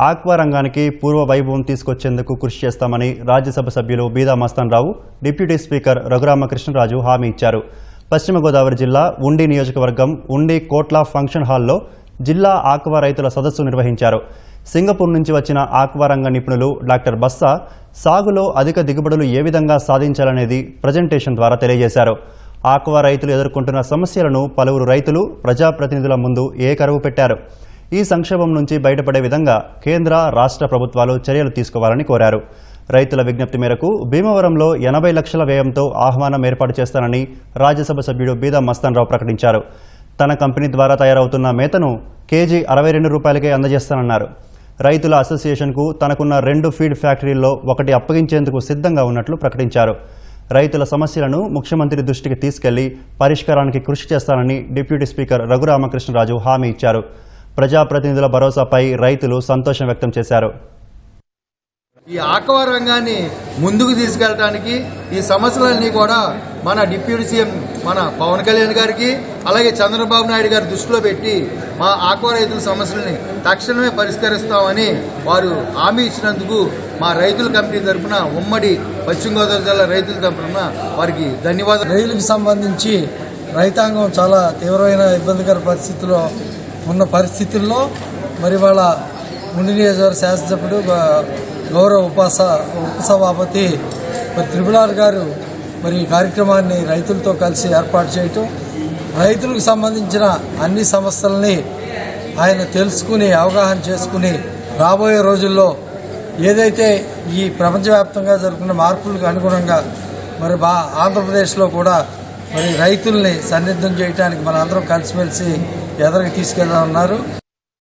Aqua రంగానికి పూర్వ వైభవం తీసుకొచ్చేందుకు కృషి చేస్తామని రాజ్యసభ సభ్యులు బీదా మస్తాన్ రావు, డిప్యూటీ స్పీకర్ రఘురామకృష్ణరాజు హామీ ఇచ్చారు. పశ్చిమ గోదావరి జిల్లా ఉండి నియోజకవర్గం ఉండి కోట్ల ఫంక్షన్ హాల్లో జిల్లా ఆక్వా రైతుల సదస్సు నిర్వహించారు. సింగపూర్ నుంచి వచ్చిన ఆక్వా రంగ నిపుణులు డాక్టర్ బస్సా సాగులో అధిక దిగుబడులు ఏ విధంగా సాధించాలనేది ప్రజెంటేషన్ ద్వారా తెలియజేశారు. ఆక్వా రైతులు ఎదుర్కొంటున్న సమస్యలను పలువురు రైతులు ప్రజాప్రతినిధుల ముందు ఏకరువు పెట్టారు. ఈ సంక్షోభం నుంచి బయటపడే విధంగా కేంద్ర, రాష్ట్ర ప్రభుత్వాలు చర్యలు తీసుకోవాలని కోరారు. రైతుల విజ్ఞప్తి మేరకు భీమవరంలో 80 లక్షల వ్యయంతో ఆహ్వానం ఏర్పాటు చేస్తానని రాజ్యసభ సభ్యుడు బీదా మస్తాన్ రావు ప్రకటించారు. తన కంపెనీ ద్వారా తయారవుతున్న మేతను కేజీ 62 రూపాయలకే అందజేస్తానన్నారు. రైతుల అసోసియేషన్కు తనకున్న 2 ఫీడ్ ఫ్యాక్టరీల్లో ఒకటి అప్పగించేందుకు సిద్ధంగా ఉన్నట్లు ప్రకటించారు. రైతుల సమస్యలను ముఖ్యమంత్రి దృష్టికి తీసుకెళ్లి పరిష్కారానికి కృషి చేస్తానని డిప్యూటీ స్పీకర్ రఘురామకృష్ణరాజు హామీ ఇచ్చారు. ప్రజాప్రతినిధుల భరోసాపై రైతులు సంతోషం వ్యక్తం చేశారు. ఈ ఆక్వా రంగాన్ని ముందుకు తీసుకెళ్ళడానికి ఈ సమస్యలన్నీ కూడా మన డిప్యూటీ సీఎం మన పవన్ కళ్యాణ్ గారికి, అలాగే చంద్రబాబు నాయుడు గారి దృష్టిలో పెట్టి మా ఆక్వా రైతుల సమస్యలని తక్షణమే పరిష్కరిస్తామని వారు హామీ ఇచ్చినందుకు మా రైతుల కమిటీ తరఫున, ఉమ్మడి పశ్చిమ గోదావరి జిల్లా రైతుల తరఫున వారికి ధన్యవాదాలు. రైతులకు సంబంధించి రైతాంగం చాలా తీవ్రమైన ఇబ్బందికర పరిస్థితుల్లో ఉన్న పరిస్థితుల్లో మరి వాళ్ళ ఉండి నియోజకవర్గ శాసనసభ్యుడు గౌరవ ఉపసభాపతి మరి త్రిపులార్ గారు మరి ఈ కార్యక్రమాన్ని రైతులతో కలిసి ఏర్పాటు చేయటం, రైతులకు సంబంధించిన అన్ని సమస్యలని ఆయన తెలుసుకుని అవగాహన చేసుకుని రాబోయే రోజుల్లో ఏదైతే ఈ ప్రపంచవ్యాప్తంగా జరుగుతున్న మార్పులకు అనుగుణంగా మరి ఆంధ్రప్రదేశ్లో కూడా మరి రైతుల్ని సన్నిధం చేయడానికి మన అందరం కలిసిమెలిసి ఎదరికి తీసుకెళ్తా ఉన్నారు.